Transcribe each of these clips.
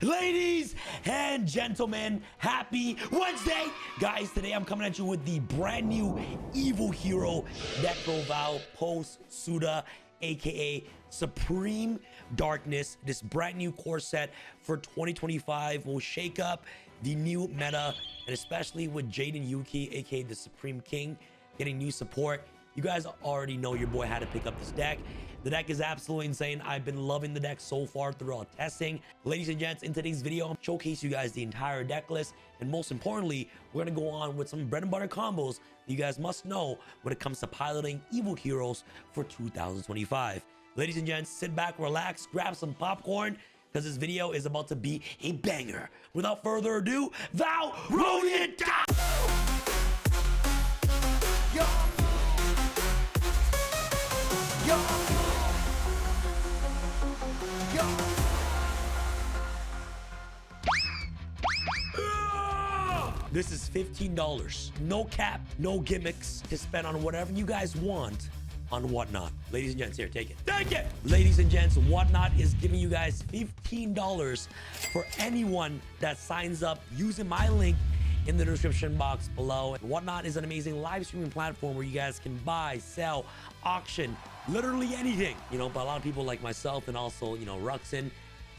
Ladies and gentlemen, happy Wednesday! Guys, today I'm coming at you with the brand new Evil Hero deck profile post Suda, aka Supreme Darkness. This brand new core set for 2025 will shake up the new meta, and especially with Jaden Yuki, aka the Supreme King, getting new support. You guys already know your boy had to pick up this deck. The deck is absolutely insane. I've been loving the deck so far throughout testing. Ladies and gents, in today's video, I'm showcase you guys the entire deck list. And most importantly, we're gonna go on with some bread and butter combos that you guys must know when it comes to piloting Evil Heroes for 2025. Ladies and gents, sit back, relax, grab some popcorn, because this video is about to be a banger. Without further ado, thou wrote it down! Yo! Yo! This is $15. No cap, no gimmicks to spend on whatever you guys want on Whatnot. Ladies and gents, here, take it. Take it! Ladies and gents, Whatnot is giving you guys $15 for anyone that signs up using my link in the description box below. Whatnot is an amazing live streaming platform where you guys can buy, sell, auction, literally anything. You know, but a lot of people like myself and also, you know, Ruxin,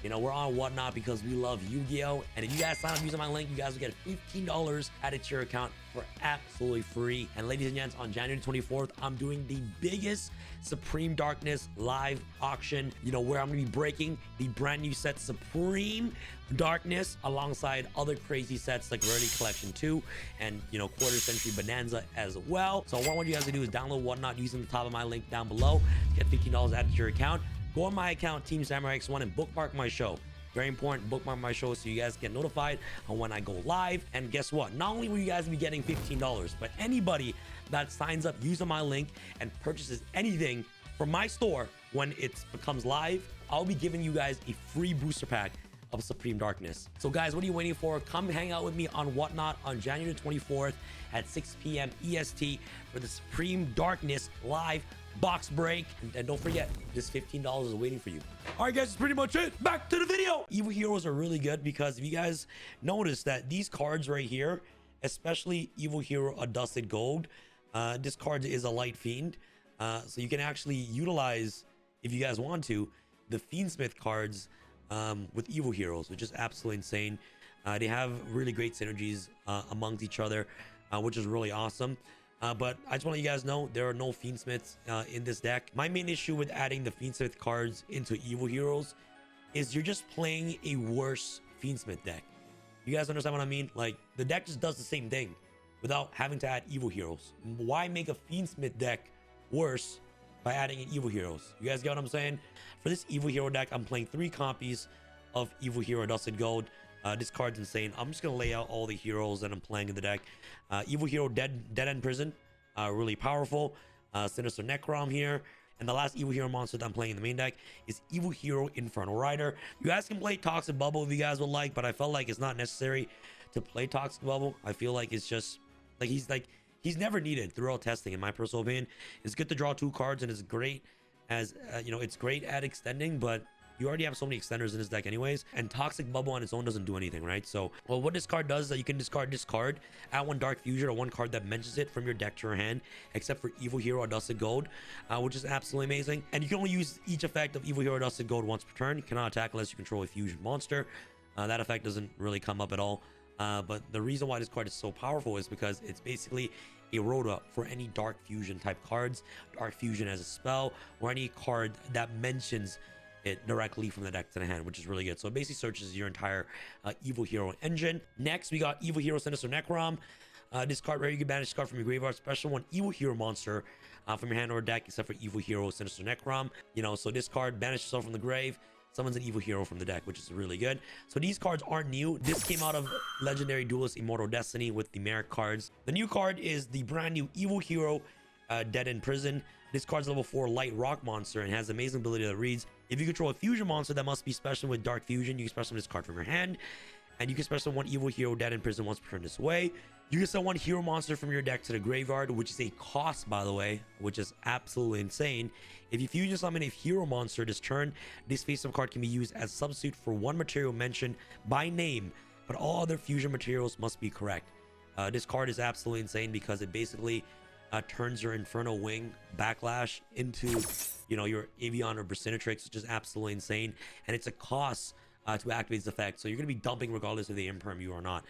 you know, we're on Whatnot because we love Yu-Gi-Oh! And if you guys sign up using my link, you guys will get $15 added to your account for absolutely free. And ladies and gents, on January 24th, I'm doing the biggest Supreme Darkness live auction, you know, where I'm gonna be breaking the brand new set Supreme Darkness alongside other crazy sets like Rarity Collection 2 and, you know, Quarter Century Bonanza as well. So what I want you guys to do is download Whatnot using the top of my link down below to get $15 added to your account. Go on my account, Team Samurai X1, and bookmark my show. Very important, bookmark my show so you guys get notified on when I go live. And guess what? Not only will you guys be getting $15, but anybody that signs up using my link and purchases anything from my store when it becomes live, I'll be giving you guys a free booster pack of Supreme Darkness. So guys, what are you waiting for? Come hang out with me on Whatnot on January 24th at 6 p.m. EST for the Supreme Darkness live box break. And don't forget, this $15 is waiting for you. All right, guys, that's pretty much it. Back to the video. Evil Heroes are really good because if you guys notice that these cards right here, especially Evil Hero Adusted Gold, this card is a light fiend. So you can actually utilize, if you guys want to, the Fiendsmith cards with Evil Heroes, which is absolutely insane. They have really great synergies amongst each other, which is really awesome. But I just want to let you guys know there are no Fiendsmiths in this deck. My main issue with adding the Fiendsmith cards into Evil Heroes is you're just playing a worse Fiendsmith deck. You guys understand what I mean? Like, the deck just does the same thing without having to add Evil Heroes. Why make a Fiendsmith deck worse by adding in Evil Heroes? You guys get what I'm saying? For this Evil Hero deck, I'm playing 3 copies of Evil Hero Dusted Gold. This card's insane. I'm just gonna lay out all the heroes that I'm playing in the deck. Evil Hero Dead-End Prison, really powerful. Sinister Necrom here. And the last Evil Hero monster that I'm playing in the main deck is Evil Hero Infernal Rider. You guys can play Toxic Bubble if you guys would like, but I felt like it's not necessary to play Toxic Bubble. I feel like it's just he's never needed throughout testing, in my personal opinion. It's good to draw 2 cards, and it's great as you know, it's great at extending, but you already have so many extenders in this deck anyways, and Toxic Bubble on its own doesn't do anything, right? So, well, what this card does is that you can discard this card, add 1 Dark Fusion or 1 card that mentions it from your deck to your hand, except for Evil Hero Dusted Gold, which is absolutely amazing. And you can only use each effect of Evil Hero Dusted Gold once per turn. You cannot attack unless you control a fusion monster. That effect doesn't really come up at all. But the reason why this card is so powerful is because it's basically a rota for any Dark Fusion type cards, Dark Fusion as a spell, or any card that mentions it directly from the deck to the hand, which is really good. So it basically searches your entire Evil Hero engine. Next, we got Evil Hero Sinister Necrom. This card, rare, you can banish this card from your graveyard. Special 1 Evil Hero monster from your hand or deck, except for Evil Hero Sinister Necrom. You know, so this card, banish yourself from the grave, summons an Evil Hero from the deck, which is really good. So these cards aren't new. This came out of Legendary Duelist Immortal Destiny with the Merrick cards. The new card is the brand new Evil Hero Dead-End Prison. This card's level 4 light rock monster and has an amazing ability that reads, if you control a fusion monster that must be special with Dark Fusion, you can special this card from your hand. And you can special one evil hero dead in prison once per turn this way. You can send one hero monster from your deck to the graveyard, which is a cost, by the way, which is absolutely insane. If you fusion summon a hero monster this turn, this face-up card can be used as a substitute for one material mentioned by name, but all other fusion materials must be correct. This card is absolutely insane because it basically turns your Infernal Wing Backlash into, you know, your Avion or Bracinatrix, which is absolutely insane. And it's a cost to activate its effect, so you're going to be dumping regardless of the imperm you or not,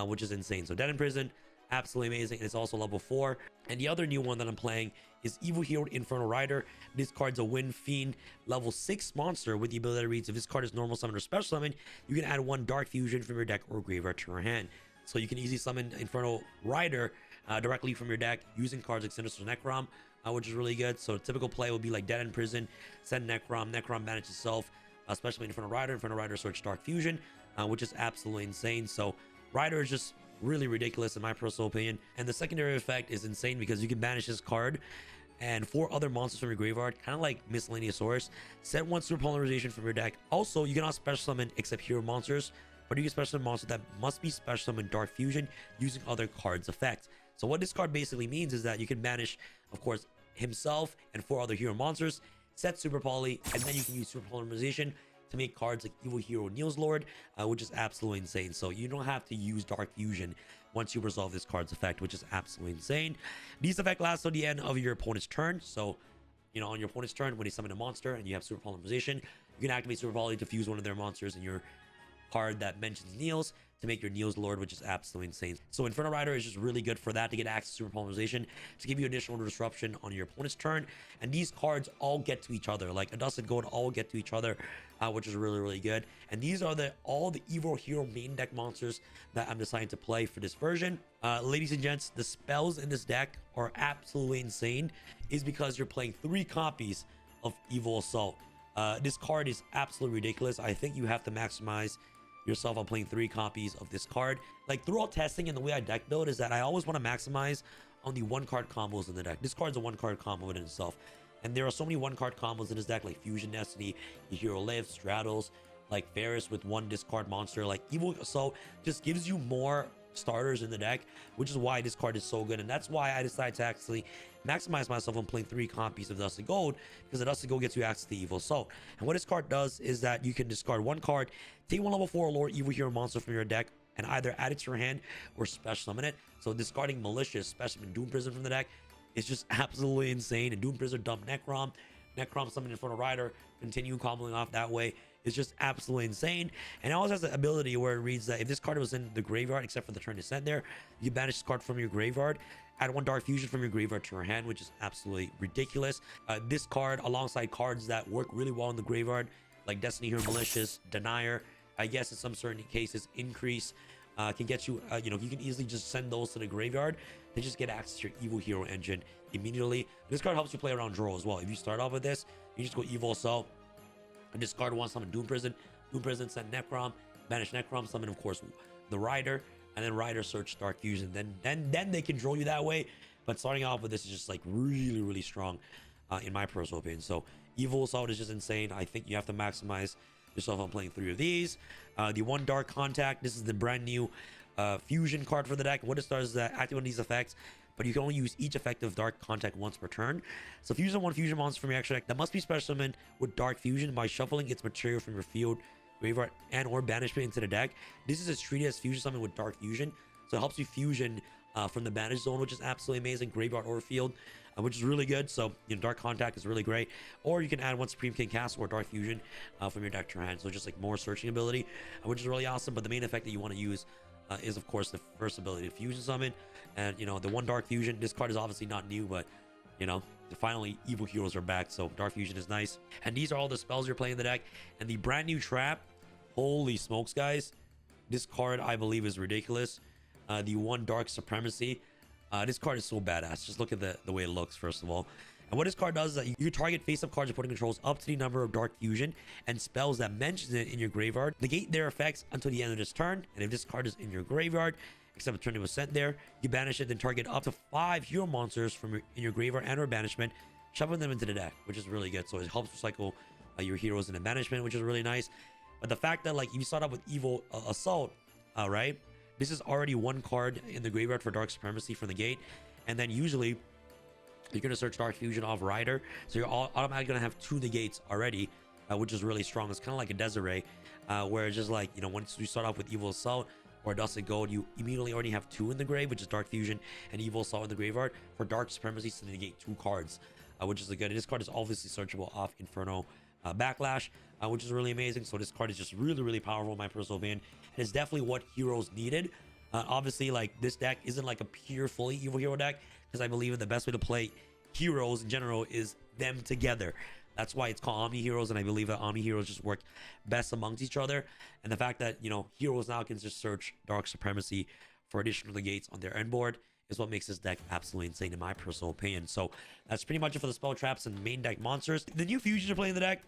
which is insane. So Dead in Prison, absolutely amazing. And it's also level 4. And the other new one that I'm playing is Evil Hero Infernal Rider. This card's a Wind Fiend level 6 monster with the ability that reads, if this card is normal summon or special summon, you can add one Dark Fusion from your deck or graveyard to your hand. So you can easily summon Infernal Rider directly from your deck using cards like Sinister Necrom, which is really good. So typical play would be like Dead in Prison, send Necrom, Necrom manage itself, especially Infernal Rider search Dark Fusion, which is absolutely insane. So Rider is just really ridiculous in my personal opinion. And the secondary effect is insane because you can banish this card and 4 other monsters from your graveyard, kind of like Miscellaneous Source. Set one Super Polarization from your deck. Also, you cannot special summon except hero monsters, but you can special summon monsters that must be special summoned Dark Fusion using other cards' effects. So what this card basically means is that you can banish, of course, himself and 4 other hero monsters, set Super Poly, and then you can use Super Polarization to make cards like Evil Hero Neil's Lord, which is absolutely insane. So you don't have to use Dark Fusion once you resolve this card's effect, which is absolutely insane. These effect lasts till the end of your opponent's turn. So, you know, on your opponent's turn, when they summon a monster and you have Super Polarization, you can activate Super Poly to fuse one of their monsters in your card that mentions Neil's to make your Neil's Lord, which is absolutely insane. So Infernal Rider is just really good for that, to get access to Super Polarization, to give you additional disruption on your opponent's turn. And these cards all get to each other, like Adusted Gold all get to each other, which is really, really good. And these are all the Evil Hero main deck monsters that I'm deciding to play for this version. Ladies and gents, the spells in this deck are absolutely insane, is because you're playing 3 copies of Evil Assault. This card is absolutely ridiculous. I think you have to maximize yourself on playing 3 copies of this card. Like, throughout testing and the way I deck build is that I always want to maximize on the 1-card combos in the deck. This card's a 1-card combo in itself, and there are so many 1-card combos in this deck, like Fusion Destiny, the Hero Lives, Straddles, like Ferris with 1 discard monster. Like Evil Assault just gives you more starters in the deck, which is why this card is so good. And that's why I decided to actually maximize myself on playing 3 copies of Dusted Gold, because the Dusted Gold gets you access to Evil Assault. And what this card does is that you can discard 1 card, take 1 level 4 or lower Evil Hero monster from your deck, and either add it to your hand or special summon it. So discarding Malicious, special summon Doom Prison from the deck is just absolutely insane. And Doom Prison dump Necrom, Necrom summon Infernal Rider, continue comboing off that way. It's just absolutely insane. And it also has the ability where it reads that if this card was in the graveyard, except for the turn to send there, you banish this card from your graveyard, add 1 Dark Fusion from your graveyard to your hand, which is absolutely ridiculous. This card, alongside cards that work really well in the graveyard, like Destiny Hero Malicious, Denier, I guess in some certain cases, Increase, can get you, you know, you can easily just send those to the graveyard to just get access to your Evil Hero engine immediately. This card helps you play around draw as well. If you start off with this, you just go Evil Assault, and discard 1, summon Doom Prison, send Necrom, banish Necrom, summon of course the Rider, and then Rider search Dark Fusion. Then they control you that way. But starting off with this is just like really, really strong in my personal opinion. So Evil Assault is just insane. I think you have to maximize yourself on playing 3 of these. The 1 Dark Contact, this is the brand new fusion card for the deck. What it does is that activate one of these effects, but you can only use each effect of Dark Contact once per turn. So if you use 1 fusion monster from your extra deck that must be special summoned with Dark Fusion by shuffling its material from your field, graveyard, and or banishment into the deck, this is treated as fusion summon with Dark Fusion. So it helps you fusion from the banish zone, which is absolutely amazing, graveyard or field, which is really good. So, you know, Dark Contact is really great. Or you can add 1 Supreme King Castle or Dark Fusion from your deck to your hand. So just like more searching ability, which is really awesome. But the main effect that you want to use is of course the first ability to fusion summon. And you know, the 1 Dark Fusion, this card is obviously not new, but you know, finally evil heroes are back, so Dark Fusion is nice. And these are all the spells you're playing in the deck. And the brand new Trap, holy smokes guys, this card I believe is ridiculous. The 1 Dark Supremacy, this card is so badass. Just look at the way it looks first of all. And what this card does is that you target face-up cards opponent controls up to the number of Dark Fusion and spells that mention it in your graveyard. Negate their effects until the end of this turn. And if this card is in your graveyard, except the turn it was sent there, you banish it, then target up to 5 hero monsters from in your graveyard and or banishment, shoving them into the deck, which is really good. So it helps recycle your heroes in the banishment, which is really nice. But the fact that like if you start out with Evil Assault, All right, this is already one card in the graveyard for Dark Supremacy from the gate, and then usually you're gonna search Dark Fusion off Rider, so you're automatically gonna have 2 negates already, which is really strong. It's kind of like a Desiree, where it's just like, you know, once you start off with Evil Assault or Dusted Gold, you immediately already have 2 in the grave, which is Dark Fusion and Evil Assault in the graveyard for Dark Supremacy to negate 2 cards, which is good. And this card is obviously searchable off Inferno Backlash, which is really amazing. So this card is just really powerful in my personal opinion, and it's definitely what heroes needed. Obviously, like, this deck isn't like a pure fully evil hero deck, because I believe that the best way to play heroes in general is them together. That's why it's called Omni Heroes, and I believe that Omni Heroes just work best amongst each other. And the fact that, you know, heroes now can just search Dark Supremacy for additional negates on their end board is what makes this deck absolutely insane in my personal opinion. So that's pretty much it for the spell traps and main deck monsters. The new fusions you're playing in the deck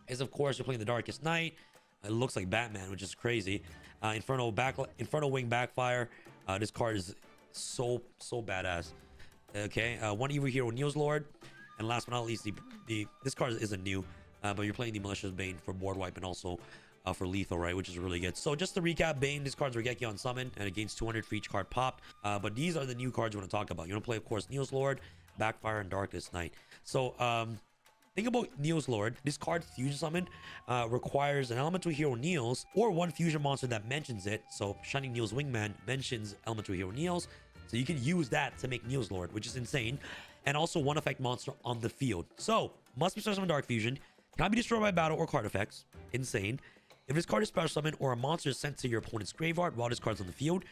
is, of course, you're playing the Darkest Night. It looks like Batman, which is crazy. Inferno Wing Backfire. This card is so badass. Okay, 1 evil hero, Neos Lord, and last but not least, this card isn't new, but you're playing the Malicious Bane for board wipe and also for lethal, right, which is really good. So just to recap, Bane, these cards are Regeki on summon, and it gains 200 for each card popped. But these are the new cards you want to talk about. You want to play, of course, Neos Lord, Backfire, and Darkest Night. So think about Neos Lord. This card's fusion summon requires an elemental hero Neos or 1 fusion monster that mentions it. So Shining Neos Wingman mentions elemental hero Neos, so you can use that to make Neos Lord, which is insane. And also 1 effect monster on the field. So must be special summon Dark Fusion, cannot be destroyed by battle or card effects. Insane. If this card is special summon or a monster is sent to your opponent's graveyard while this card's on the field,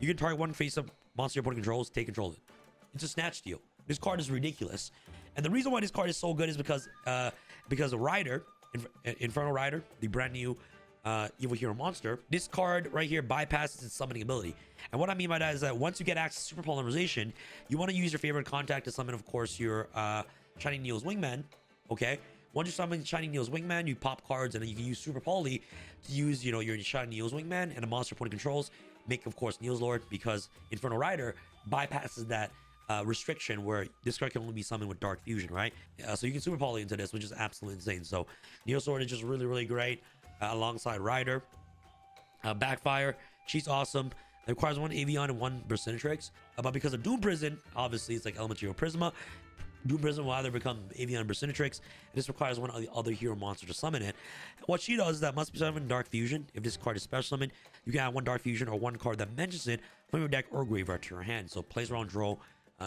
you can target 1 face-up monster your opponent controls, take control of it. It's a snatch steal. This card is ridiculous. And the reason why this card is so good is because of Rider, Infernal Rider, the brand new evil hero monster. This card right here bypasses its summoning ability. And what I mean by that is that once you get access to super polymerization, you want to use your favorite contact to summon, of course, your Shining Neos Wingman. Okay, once you summon Shining Neos Wingman, you pop cards, and then you can use super poly to use, you know, your Shining Neos Wingman and a monster opponent controls. Make, of course, Neos Lord, because Infernal Rider bypasses that restriction where this card can only be summoned with Dark Fusion, right? So you can super poly into this, which is absolutely insane. So Neos Lord is just really great alongside Rider. Backfire, she's awesome. It requires 1 Avion and 1 Burstinatrix. But because of Doom Prison, obviously it's like Elemental Hero Prisma. Doom Prison will either become Avion and Burstinatrix, and this requires 1 other hero monster to summon it. And what she does is that must be summoned Dark Fusion. If this card is special summoned, you can add 1 Dark Fusion or 1 card that mentions it from your deck or graveyard to your hand. So plays around draw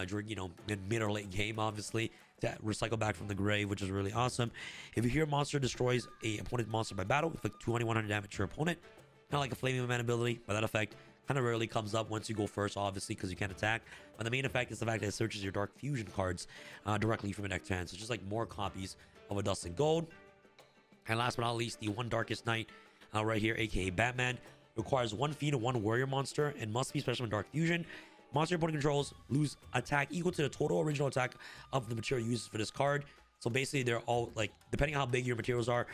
during, you know, mid or late game, obviously, to recycle back from the grave, which is really awesome. If you hear monster destroys a opponent's monster by battle, inflict 2100 damage to your opponent. Kind of like a Flaming Man ability, but that effect kind of rarely comes up once you go first, obviously, because you can't attack. But the main effect is the fact that it searches your Dark Fusion cards directly from your deck to hand. So it's just like more copies of a Dust and Gold. And last but not least, the 1 Darkest Night right here, aka Batman, requires 1 feat of 1 warrior monster and must be special in Dark Fusion. Monster your opponent controls lose attack equal to the total original attack of the material used for this card. So basically, they're all like, depending on how big your materials are,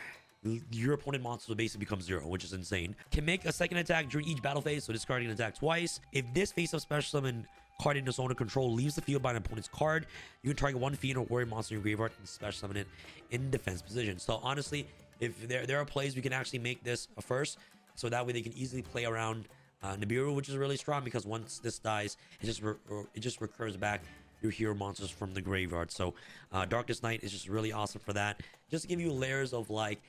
your opponent monster will basically become 0, which is insane. Can make a second attack during each battle phase, so this card can attack twice. If this face-up special summon card in its own control leaves the field by an opponent's card, you can target 1 fiend or warrior monster in your graveyard and special summon it in defense position. So honestly, if there are plays we can actually make this a first, so that way they can easily play around Nibiru, which is really strong because once this dies, it just recurs back your hero monsters from the graveyard. So Darkest Night is just really awesome for that. Just to give you layers of like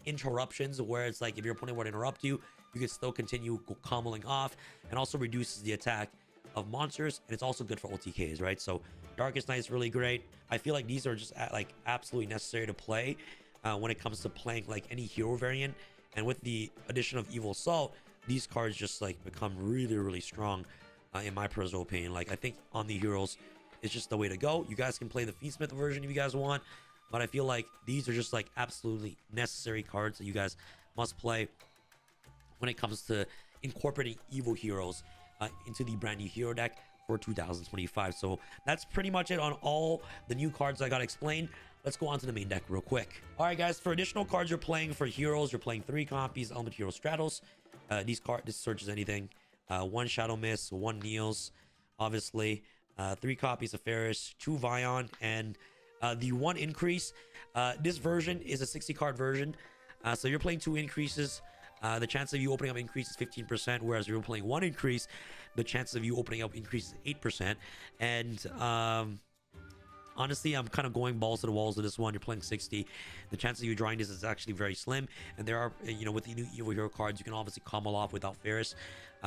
interruptions, where it's like if your opponent were to interrupt you, you can still continue comboing off, and also reduces the attack of monsters, and it's also good for OTKs, right? So Darkest Night is really great. I feel like these are just like absolutely necessary to play when it comes to playing like any hero variant. And with the addition of Evil Assault, these cards just like become really strong in my personal opinion. Like, I think on the heroes, it's just the way to go. You guys can play the Feastsmith version if you guys want, but I feel like these are just like absolutely necessary cards that you guys must play when it comes to incorporating evil heroes into the brand new hero deck for 2025. So that's pretty much it on all the new cards I got explained. Let's go on to the main deck real quick. All right, guys, for additional cards you're playing for heroes, you're playing 3 copies Element Hero Stratos. This searches anything. 1 Shadow Mist, 1 Neos, obviously. 3 copies of Ferris, 2 Vion, and the 1 increase. This version is a 60 card version, so you're playing 2 increases The chance of you opening up increase is 15%, whereas if you're playing one increase, the chance of you opening up increase is 8%. And honestly, I'm kind of going balls to the walls with this one. You're playing 60. The chance of you drawing this is actually very slim. And there are, with the new Evil Hero cards, you can obviously combo off without Ferris,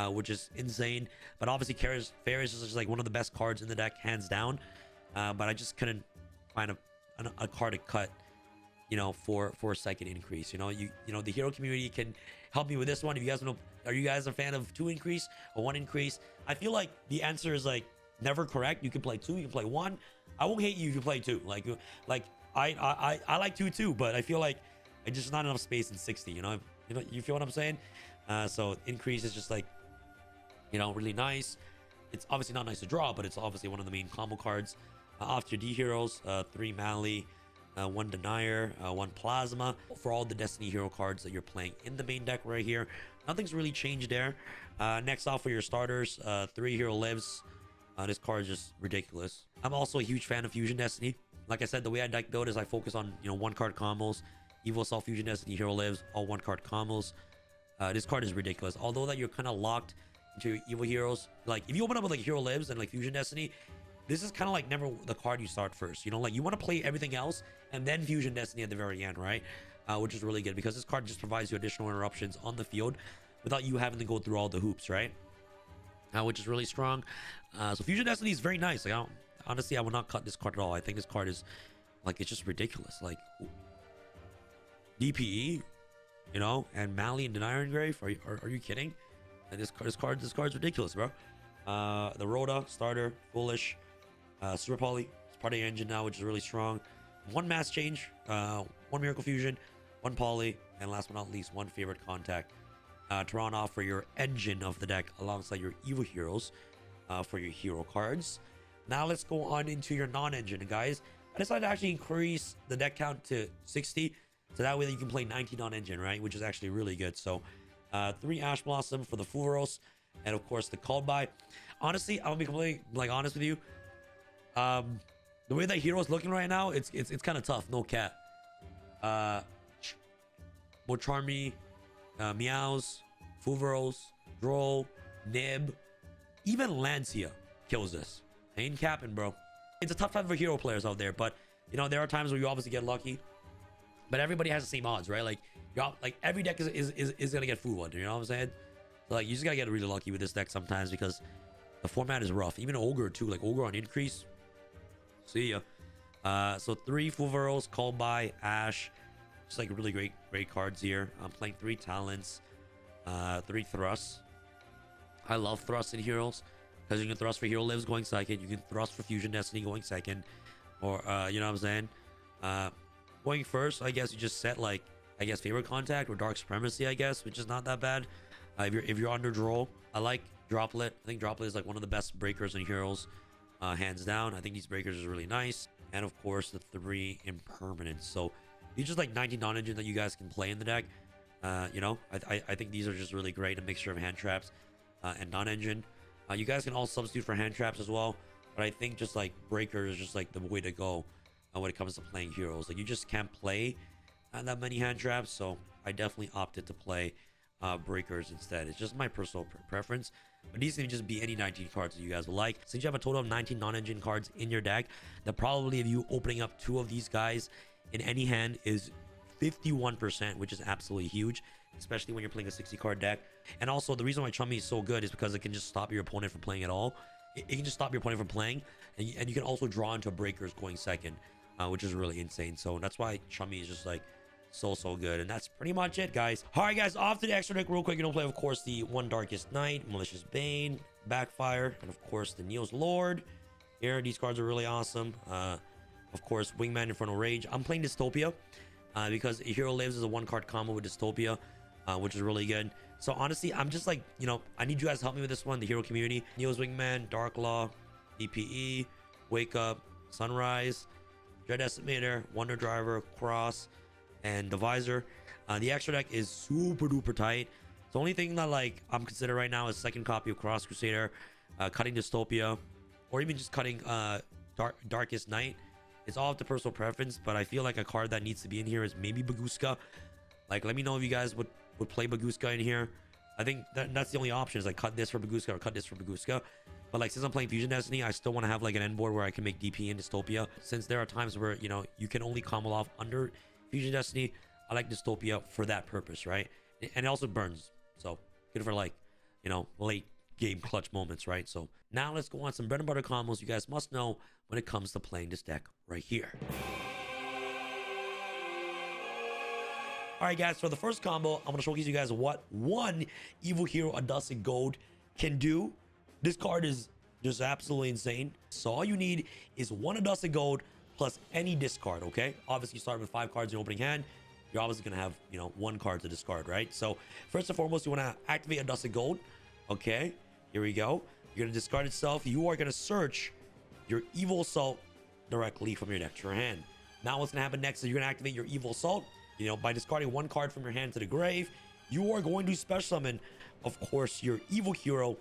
which is insane. But obviously, Ferris is just like one of the best cards in the deck, hands down. But I just couldn't find a card to cut, for a second increase. The hero community can help me with this one. If you guys know, are you guys a fan of 2 increase or 1 increase? I feel like the answer is like never correct. You can play 2, you can play 1. I won't hate you if you play 2. Like I like 2 too, but I feel like I just not enough space in 60. You feel what I'm saying? So increase is just like, really nice. It's obviously not nice to draw, but it's obviously one of the main combo cards. After D heroes, 3 Mally, 1 Denier, 1 Plasma for all the Destiny hero cards that you're playing in the main deck right here. Nothing's really changed there. Next off for your starters, 3 Hero Lives. This card is just ridiculous. I'm also a huge fan of Fusion Destiny. Like I said, the way I deck build is I focus on 1-card combos. Evil Assault, Fusion Destiny, Hero Lives, all 1-card combos. This card is ridiculous. Although that you're kind of locked into your evil heroes. Like if you open up with like Hero Lives and like Fusion Destiny, this is kind of like never the card you start first. Like you want to play everything else and then Fusion Destiny at the very end, right? Which is really good because this card just provides you additional interruptions on the field without you having to go through all the hoops, right? Which is really strong. So Fusion Destiny is very nice. Like honestly, I would not cut this card at all. I think this card is like, it's just ridiculous. Like DPE, and Mally and Denier Engrave. Are you kidding? And this card's ridiculous, bro. The Rhoda starter, Foolish, Super Poly. It's part of your engine now, which is really strong. 1 mass change, 1 Miracle Fusion, 1 Poly, and last but not least, 1 favorite contact. To run off for your engine of the deck alongside your evil heroes for your hero cards. Now let's go on into your non-engine, guys. I decided to actually increase the deck count to 60, so that way that you can play 19 non-engine, right? Which is actually really good. So 3 Ash Blossom for the Furos, and of course the Called By. Honestly, I'm gonna be completely honest with you. The way that hero's looking right now, it's kind of tough. No cap. Mocharmy, Meows, Fuveros, Droll, Nib, even Lancia kills this. Ain't capping, bro. It's a tough time for hero players out there, but there are times where you obviously get lucky. But everybody has the same odds, right? Like every deck is gonna get food one. You know what I'm saying? So, like you just gotta get really lucky with this deck sometimes because the format is rough. Even Ogre too, like Ogre on increase. See ya. So 3 Fuveros, Called By, Ash. Just like really great cards here. I'm playing 3 Talents, 3 Thrusts. I love Thrusts in heroes because you can thrust for Hero Lives going second. You can thrust for Fusion Destiny going second, or you know what I'm saying. Going first, I guess you just set like favorite contact or Dark Supremacy, I guess, which is not that bad. If you're under draw, I like Droplet. I think Droplet is like one of the best breakers in heroes, hands down. I think these breakers are really nice, and of course the 3 Impermanence. So these are just like 19 non-engine that you guys can play in the deck. I think these are just really great. A mixture of hand traps and non-engine. You guys can all substitute for hand traps as well, but I think just like breaker is just like the way to go when it comes to playing heroes. Like you just can't play that many hand traps, so I definitely opted to play breakers instead. It's just my personal preference, but these can just be any 19 cards that you guys will like. Since you have a total of 19 non-engine cards in your deck, the probability of you opening up 2 of these guys in any hand is 51%, which is absolutely huge, especially when you're playing a 60 card deck. And also the reason why Chummy is so good is because it can just stop your opponent from playing at all. It can just stop your opponent from playing, and you can also draw into breakers going second, which is really insane. So that's why Chummy is just like so good. And that's pretty much it, guys. All right, guys, off to the extra deck real quick. You're gonna play, of course, the 1 Darkest Night, Malicious Bane, Backfire, and of course the Neo's Lord. Here, these cards are really awesome. Of course, Wingman Infernal Rage. I'm playing Dystopia because Hero Lives is a 1-card combo with Dystopia, which is really good. So honestly, I'm just like, I need you guys to help me with this one, the hero community. Neo's Wingman, Dark Law, DPE, Wake Up, Sunrise, Dread Estimator, Wonder Driver, Cross, and Divisor. The extra deck is super duper tight. The only thing that like I'm considering right now is second copy of Cross Crusader, cutting Dystopia, or even just cutting Darkest Night. It's all up to personal preference, but I feel like a card that needs to be in here is maybe Baguska. Like, let me know if you guys would would play Baguska in here. I think that's the only option is like cut this for Baguska or cut this for Baguska. But like since I'm playing Fusion Destiny, I still want to have like an end board where I can make DP in Dystopia. Since there are times where, you know, you can only combo off under Fusion Destiny, I like Dystopia for that purpose, right? And it also burns. So good for like, you know, late game clutch moments, right? So now let's go on some bread and butter combos you guys must know when it comes to playing this deck right here. All right, guys, for the first combo, I'm going to showcase you guys what one Evil Hero A Dust of Gold can do. This card is just absolutely insane. So all you need is one A Dust of Gold plus any discard, okay? Obviously, you start with 5 cards in your opening hand. You're obviously going to have, you know, 1 card to discard, right? So first and foremost, you want to activate A Dust of Gold, okay? Here we go. You're going to discard itself. You are going to search your Evil Assault directly from your deck to your hand. Now what's going to happen next is you're going to activate your Evil Assault. You know, by discarding 1 card from your hand to the grave, you are going to special summon, of course, your Evil Hero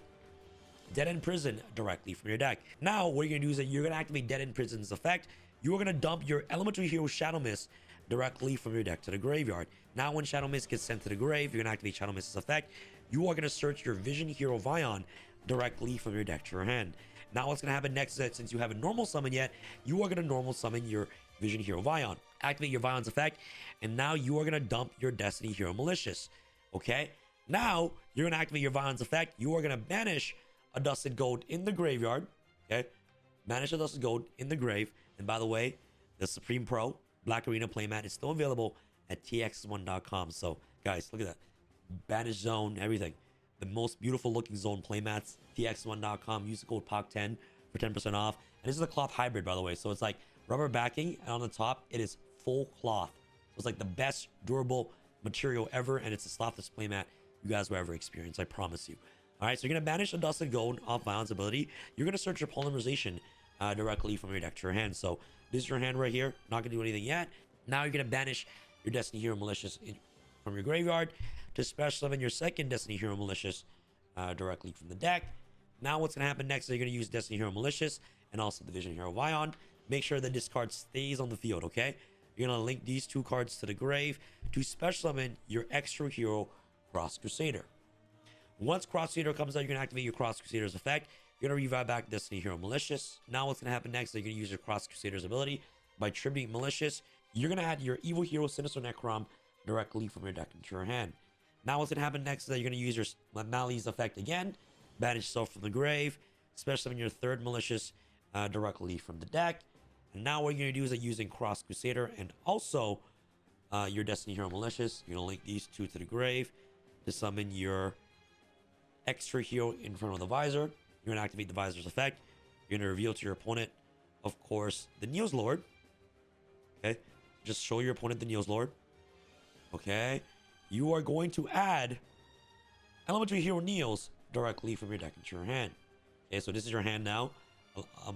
Dead End Prison directly from your deck. Now, what you're going to do is that you're going to activate Dead End Prison's effect. You are going to dump your Elemental Hero Shadow Mist directly from your deck to the graveyard. Now, when Shadow Mist gets sent to the grave, you're going to activate Shadow Mist's effect. You are going to search your Vision Hero Vion directly from your deck to your hand. Now, what's going to happen next is that since you haven't normal summon yet, you are going to normal summon your Vision Hero Vion. Activate your Vion's effect, and now you are going to dump your Destiny Hero Malicious. Okay? Now, you're going to activate your Vion's effect. You are going to banish A Dusted Gold in the graveyard. Okay? Banish A Dusted Gold in the grave. And by the way, the Supreme Pro Black Arena playmat is still available at tx1.com. So, guys, look at that. Banish Zone, everything. The most beautiful looking zone playmats, tx1.com. Use the code POC10 for 10% off. And this is a cloth hybrid, by the way. So it's like rubber backing, and on the top, it is full cloth. So it's like the best durable material ever, and it's the softest playmat you guys will ever experience, I promise you. All right, so you're going to banish A Dusted Gold off Vion's ability. You're going to search your Polymerization directly from your deck to your hand. So this is your hand right here. Not going to do anything yet. Now you're going to banish your Destiny Hero Malicious from your graveyard to special summon your second Destiny Hero Malicious directly from the deck. Now what's going to happen next is you're going to use Destiny Hero Malicious and also the Vision Hero Vion. Make sure that this card stays on the field, okay? You're going to link these 2 cards to the grave to special summon your extra hero Cross Crusader. Once Cross Crusader comes out, you're going to activate your Cross Crusader's effect. You're going to revive back Destiny Hero Malicious. Now what's going to happen next is you're going to use your Cross Crusader's ability. By tributing Malicious, you're going to add your Evil Hero Sinister Necrom directly from your deck into your hand. Now what's going to happen next is that you're going to use your Mali's effect again. Banish yourself from the grave. Special summon your third Malicious directly from the deck. And now what you're going to do is that using Cross Crusader and also your Destiny Hero Malicious, you're going to link these 2 to the grave to summon your extra hero in front of the visor. You're going to activate the visor's effect. You're going to reveal to your opponent, of course, the Neos Lord. Okay? Just show your opponent the Neos Lord. Okay? You are going to add Elemental Hero Neos directly from your deck into your hand. Okay, so this is your hand now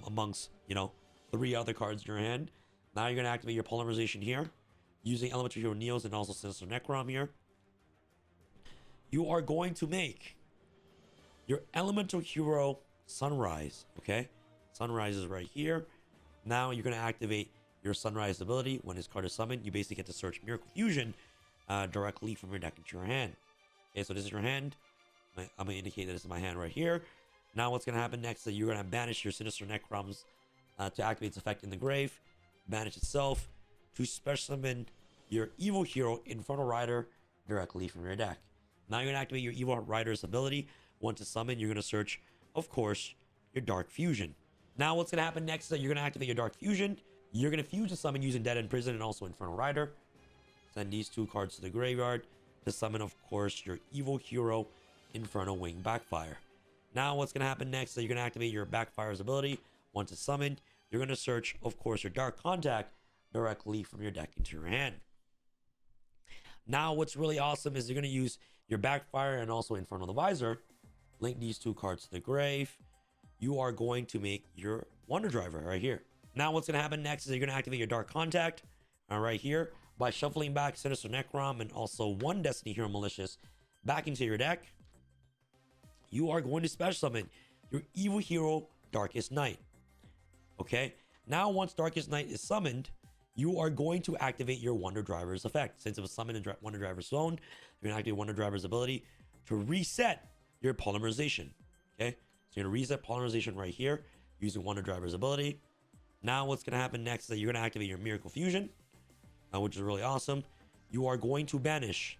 amongst, you know, 3 other cards in your hand. Now you're going to activate your Polymerization here using Elemental Hero Neos and also Sinister Necrom here. You are going to make your Elemental Hero Sunrise, okay? Sunrise is right here. Now you're going to activate your Sunrise ability. When this card is summoned, you basically get to search Miracle Fusion directly from your deck into your hand. Okay, so this is your hand. I'm going to indicate that this is my hand right here. Now what's going to happen next is that you're going to banish your Sinister Necroms to activate its effect in the grave. Banish itself to special summon your Evil Hero Infernal Rider directly from your deck. Now you're going to activate your Evil Rider's ability. Once it's summoned, you're going to search, of course, your Dark Fusion. Now what's going to happen next is that you're going to activate your Dark Fusion. You're going to fuse the summon using Dead End Prison and also Infernal Rider. Send these 2 cards to the graveyard to summon, of course, your Evil Hero Infernal Wing Backfire. Now what's going to happen next is that you're going to activate your Backfire's ability. Once it's summoned, you're going to search, of course, your Dark Contact directly from your deck into your hand. Now what's really awesome is you're going to use your Backfire and also Infernal the Visor. Link these 2 cards to the grave. You are going to make your Wonder Driver right here. Now what's going to happen next is you're going to activate your Dark Contact right here by shuffling back Sinister Necrom and also 1 Destiny Hero Malicious back into your deck. You are going to special summon your Evil Hero Darkest Night. Okay, now once Darkest Night is summoned, you are going to activate your Wonder Driver's effect. Since it was summoned in Wonder Driver's zone, you're going to activate Wonder Driver's ability to reset your polymerization. Okay, so you're going to reset polymerization right here using Wonder Driver's ability. Now what's going to happen next is that you're going to activate your Miracle Fusion, which is really awesome. You are going to banish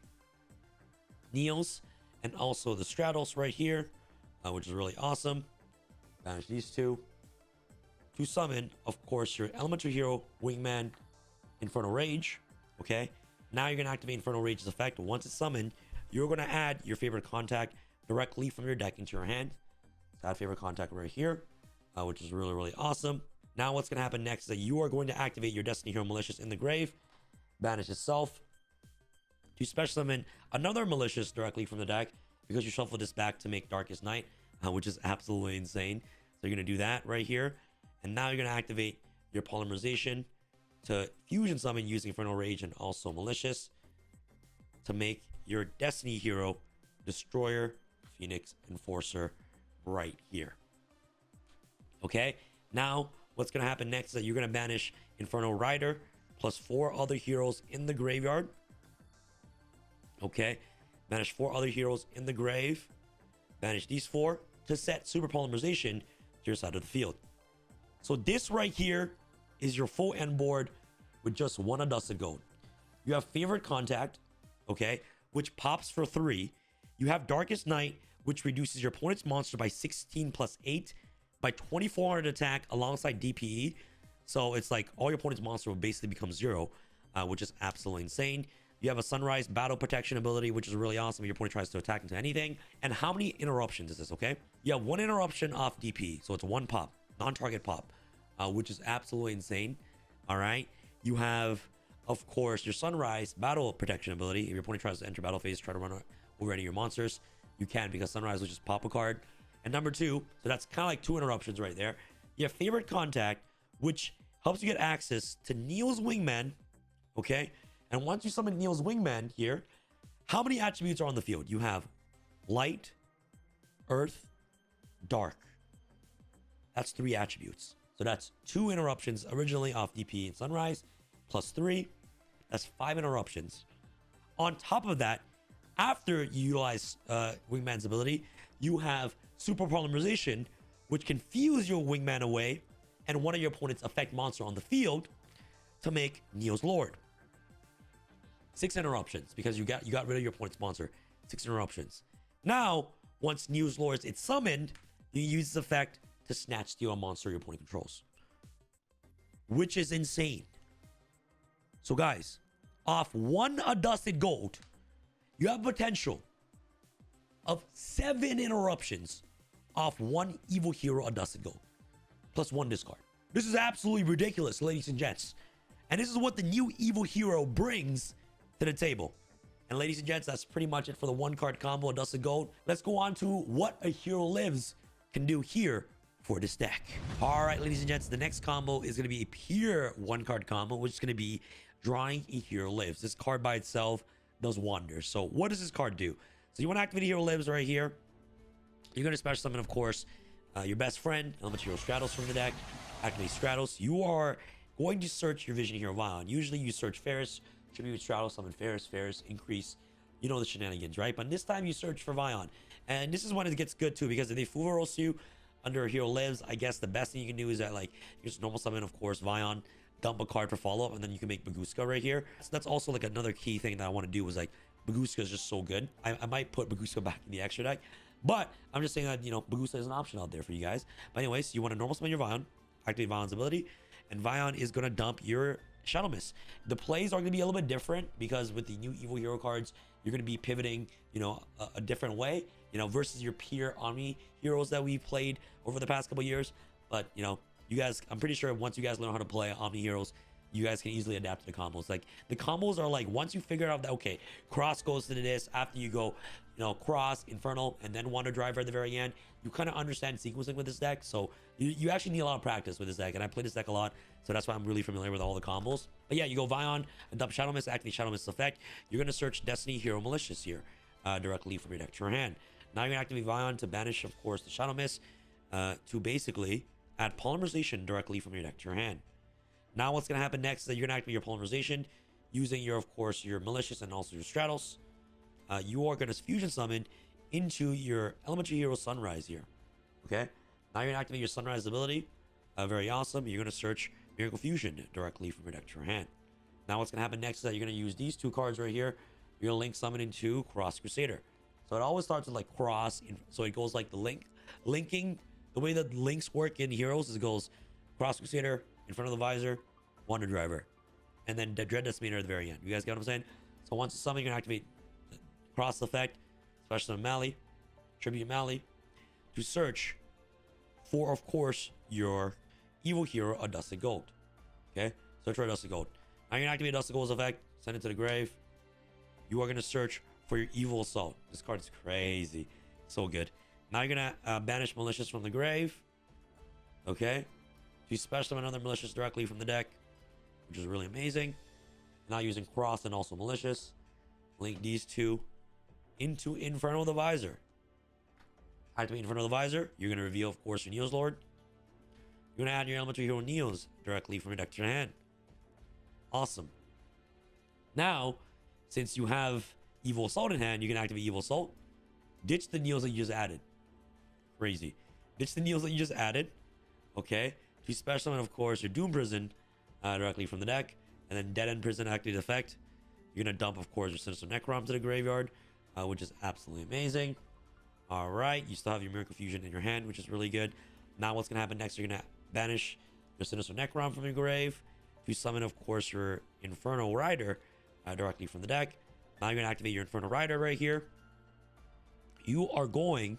Neos and also the Stratos right here, which is really awesome. Banish these two to summon, of course, your Elemental Hero Wingman Infernal Rage. Okay, now you're going to activate Infernal Rage's effect. Once it's summoned, you're going to add your favorite contact directly from your deck into your hand. So add favorite contact right here, which is really, really awesome. Now what's going to happen next is that you are going to activate your Destiny Hero Malicious in the grave, banish itself, to special summon another Malicious directly from the deck, because you shuffle this back to make Darkest Night, which is absolutely insane. So you're going to do that right here. And now you're going to activate your Polymerization to fusion summon using Infernal Rage and also Malicious to make your Destiny Hero Destroyer Phoenix Enforcer right here. Okay, now what's going to happen next is that you're going to banish Infernal Rider plus 4 other heroes in the graveyard. Okay, banish 4 other heroes in the grave. Banish these 4 to set Super Polymerization to your side of the field. So this right here is your full end board with just 1 Adusted Gold. You have Favorite Contact, okay, which pops for 3. You have Darkest Night, which reduces your opponent's monster by 16 plus 8 by 2400 attack alongside DPE. So it's like all your opponent's monster will basically become 0, which is absolutely insane. You have a Sunrise Battle Protection ability, which is really awesome if your opponent tries to attack into anything. And how many interruptions is this, okay? You have 1 interruption off DPE, so it's 1 pop, non-target pop, which is absolutely insane. All right. You have, of course, your Sunrise Battle Protection ability. If your opponent tries to enter battle phase, try to run over any of your monsters, you can, because Sunrise will just pop a card. And number 2, so that's kind of like 2 interruptions right there. You have Favorite Contact, which helps you get access to Neil's Wingman, okay? And once you summon Neil's Wingman here, how many attributes are on the field? You have Light, Earth, Dark. That's 3 attributes. So that's 2 interruptions originally off DP and Sunrise, plus 3. That's 5 interruptions. On top of that, after you utilize Wingman's ability, you have Super Polymerization, which can fuse your Wingman away and one of your opponent's effect monster on the field to make Neo's Lord. 6 interruptions, because you got rid of your opponent's monster. 6 interruptions. Now, once Neo's Lord is summoned, you use this effect to snatch steal a monster your opponent controls, which is insane. So guys, off 1 Adusted Gold, you have potential of 7 interruptions off 1 Evil Hero Adusted Gold, plus 1 discard. This is absolutely ridiculous, ladies and gents. And this is what the new Evil Hero brings to the table. And ladies and gents, that's pretty much it for the 1-card combo Adusted Gold. Let's go on to what a Hero Lives can do here for this deck. All right, ladies and gents, the next combo is going to be a pure 1-card combo, which is going to be drawing a Hero Lives. This card by itself does wonders. So what does this card do? So you want to activate Hero Lives right here. You're going to special summon, of course, your best friend, Elemental Hero Stratos from the deck. Activate Stratos. You are going to search your Vision Hero Vion. Usually you search Ferris, tribute Stratos, summon Ferris, increase, you know the shenanigans, right? But this time you search for Vion. And this is when it gets good too, because if they full roast you under Hero Lives, I guess the best thing you can do is that, like, you just normal summon, of course, Vion, dump a card for follow-up, and then you can make Baguska right here. So that's also like another key thing that I want to do, is like, Baguska is just so good. I might put Baguska back in the extra deck, but I'm just saying that, you know, Baguska is an option out there for you guys. But anyways, you want to normal summon your Vion, activate Vion's ability, and Vion is going to dump your Shadow Mist. The plays are going to be a little bit different, because with the new Evil Hero cards, you're going to be pivoting, you know, a different way, you know, versus your peer Omni heroes that we played over the past couple years. But, you know, you guys, I'm pretty sure once you guys learn how to play Omni heroes, you guys can easily adapt to the combos. Like, the combos are like, once you figure out that, okay, Cross goes to this, after you go, you know, Cross, Infernal, and then Wonder Driver at the very end, you kind of understand sequencing with this deck. So you actually need a lot of practice with this deck, and I play this deck a lot, so that's why I'm really familiar with all the combos. But yeah, you go Vion and dump Shadow Mist, activate Shadow Mist's effect. You're going to search Destiny Hero Malicious here, directly from your deck to your hand. Now you're going to activate Vion to banish, of course, the Shadow Mist, to basically add Polymerization directly from your deck to your hand. Now what's going to happen next is that you're going to activate your polymerization using your, of course, your malicious and also your Stratos. You are going to fusion summon into your elementary hero Sunrise here. Okay, now you're going to activate your Sunrise ability. Very awesome. You're going to search Miracle Fusion directly from your deck to your hand. Now what's going to happen next is that you're going to use these two cards right here. You're going to link summon into Cross Crusader. So it always starts with like cross. So it goes like the linking. The way that links work in heroes is it goes Cross Crusader in front of the visor, Wonder Driver, and then the Dread Decimator at the very end. You guys get what I'm saying? So once it's summoned, you're going to activate Cross Effect, Special Summon Mali, Tribute Mali, to search for, of course, your evil hero, a Dusted Gold. Okay? Search for a Dusted Gold. Now you're going to activate Dusted Gold's effect, send it to the grave. You are going to search for your Evil Assault. This card is crazy. So good. Now you're going to banish Malicious from the grave. Okay? You special summon another Malicious directly from the deck, which is really amazing. Now using Cross and also Malicious, link these two into Inferno the Visor. Activate Inferno the Visor. You're going to reveal, of course, your Neos Lord. You're going to add your elementary hero Neos directly from your deck to your hand. Awesome. Now, since you have Evil Assault in hand, you can activate Evil Assault. Ditch the Neos that you just added. Crazy. Ditch the Neos that you just added. Okay. You special summon, of course, your Doom Prison directly from the deck. And then Dead End Prison activate effect. You're going to dump, of course, your Sinister Necrom to the graveyard, which is absolutely amazing. All right. You still have your Miracle Fusion in your hand, which is really good. Now what's going to happen next? You're going to banish your Sinister Necrom from your grave. You summon, of course, your Inferno Rider directly from the deck. Now you're going to activate your Inferno Rider right here. You are going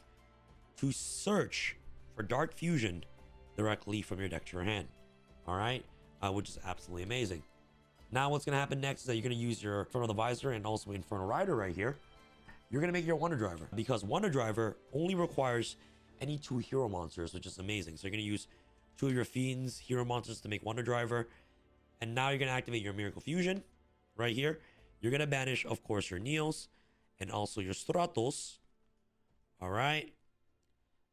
to search for Dark Fusion directly from your deck to your hand. All right, which is absolutely amazing. Now what's going to happen next is that you're going to use your Inferno the Visor and also Inferno Rider right here. You're going to make your Wonder Driver, because Wonder Driver only requires any 2 hero monsters, which is amazing. So you're going to use 2 of your Fiends hero monsters to make Wonder Driver. And now you're going to activate your Miracle Fusion right here. You're going to banish, of course, your Neos and also your Stratos. All right.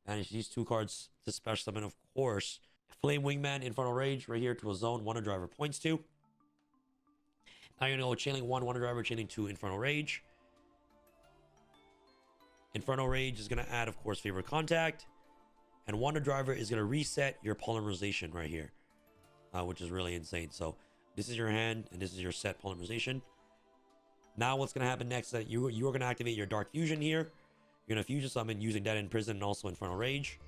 Banish these 2 cards to special summon, of course, Flame Wingman, Infernal Rage right here to a zone Wonder Driver points to. Now you're going to go Chainlink 1 Wonder Driver, Chainlink 2 Infernal Rage. Infernal Rage is going to add, of course, Favorite Contact. And Wonder Driver is going to reset your polymerization right here, which is really insane. So this is your hand and this is your set polymerization. Now what's going to happen next is that you are going to activate your Dark Fusion here. You're going to fusion summon using Dead End Prison and also Infernal Rage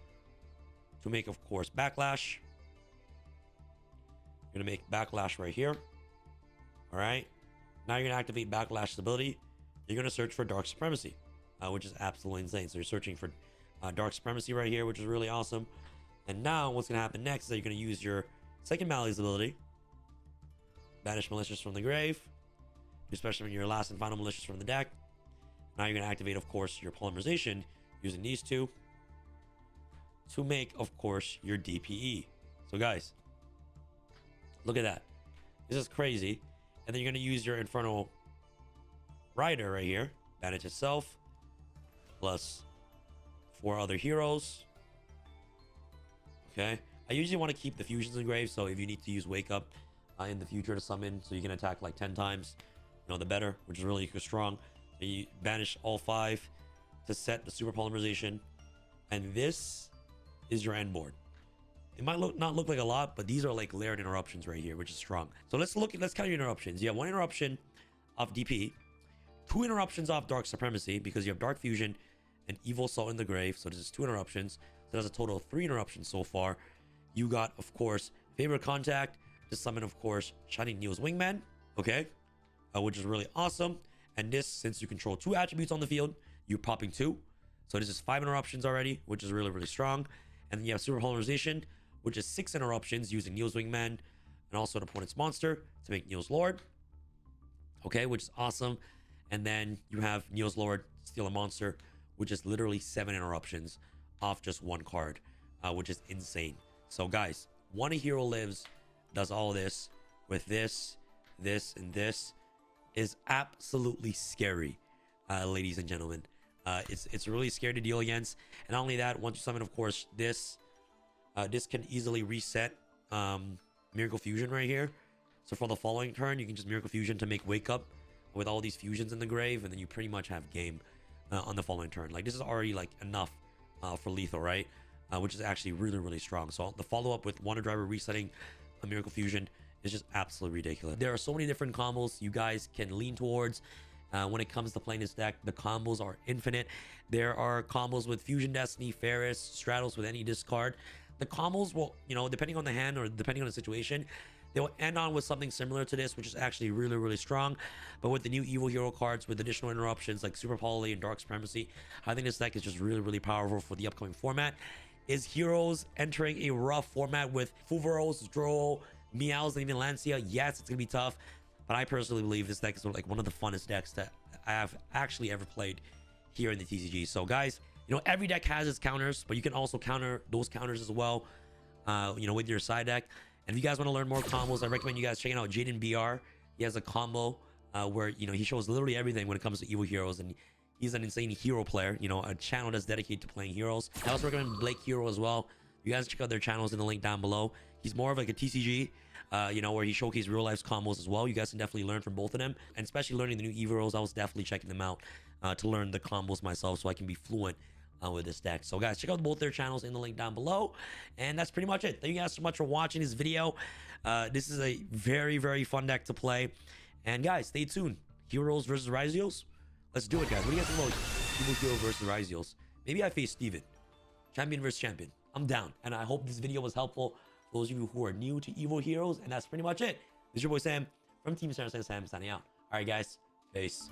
to make, of course, Backlash. You're going to make Backlash right here. All right. Now you're going to activate Backlash's ability. You're going to search for Dark Supremacy, which is absolutely insane. So you're searching for Dark Supremacy right here, which is really awesome. And now what's going to happen next is that you're going to use your second Mali's ability. Banish Malicious from the grave. Especially when your last and final Malicious from the deck. Now you're going to activate, of course, your polymerization using these 2 to make, of course, your DPE. So guys, look at that. This is crazy. And then you're going to use your Infernal Rider right here. Banish itself. Plus 4 other heroes. Okay. I usually want to keep the fusions engraved. So if you need to use Wake Up in the future to summon, so you can attack like 10 times, you know, the better, which is really strong. So you banish all 5 to set the super polymerization. And this is your end board. It might not look like a lot, but these are like layered interruptions right here, which is strong. So let's count your interruptions. You have 1 interruption off DP, 2 interruptions off Dark Supremacy because you have Dark Fusion and Evil Assault in the grave. So this is 2 interruptions. So that's a total of 3 interruptions so far. You got, of course, Favorite Contact to summon, of course, Shining Neos Wingman. Okay. Which is really awesome. And this, since you control 2 attributes on the field, you're popping 2. So this is 5 interruptions already, which is really, really strong. And then you have Super Polarization, which is 6 interruptions using Neos Wingman and also an opponent's monster to make Neos Lord. Okay, which is awesome. And then you have Neos Lord steal a monster, which is literally 7 interruptions off just 1 card, which is insane. So guys, 1 hero lives does all this with this, and this is absolutely scary, ladies and gentlemen. It's really scary to deal against. And not only that, once you summon, of course, this can easily reset Miracle Fusion right here. So for the following turn, you can just Miracle Fusion to make Wake Up with all these fusions in the grave, and then you pretty much have game on the following turn. Like, this is already like enough for lethal, right? Which is actually really, really strong. So the follow-up with Wonder Driver resetting a Miracle Fusion is just absolutely ridiculous. There are so many different combos you guys can lean towards. When it comes to playing this deck, the combos are infinite. There are combos with Fusion Destiny, Ferris, Stratos with any discard. The combos will, you know, depending on the hand or depending on the situation, they will end on with something similar to this, which is actually really, really strong. But with the new Evil Hero cards, with additional interruptions like Super Poly and Dark Supremacy, I think this deck is just really, really powerful for the upcoming format. Is Heroes entering a rough format with Fuvaros, Drow, Meows, and even Lancia? Yes, it's going to be tough. But I personally believe this deck is like one of the funnest decks that I have actually ever played here in the TCG. So guys, you know, every deck has its counters, but you can also counter those counters as well, you know, with your side deck. And if you guys want to learn more combos, I recommend you guys checking out Jaden BR. He has a combo where, you know, he shows literally everything when it comes to Evil Heroes, and he's an insane hero player, you know, a channel that's dedicated to playing heroes. I also recommend Blake Hero as well. You guys check out their channels in the link down below. He's more of like a TCG, you know, where he showcases real life combos as well. You guys can definitely learn from both of them, and especially learning the new Evil Heroes. I was definitely checking them out to learn the combos myself so I can be fluent with this deck. So guys, check out both their channels in the link down below, and that's pretty much it. Thank you guys so much for watching this video. This is a very, very fun deck to play, and guys, stay tuned. Heroes versus Ryzios, let's do it, guys. What do you guys think about Evil Hero versus Ryzios? Maybe I face Steven, champion versus champion. I'm down, and I hope this video was helpful for those of you who are new to Evil Heroes. And that's pretty much it. This is your boy Sam from Team Sam signing out. All right, guys, peace.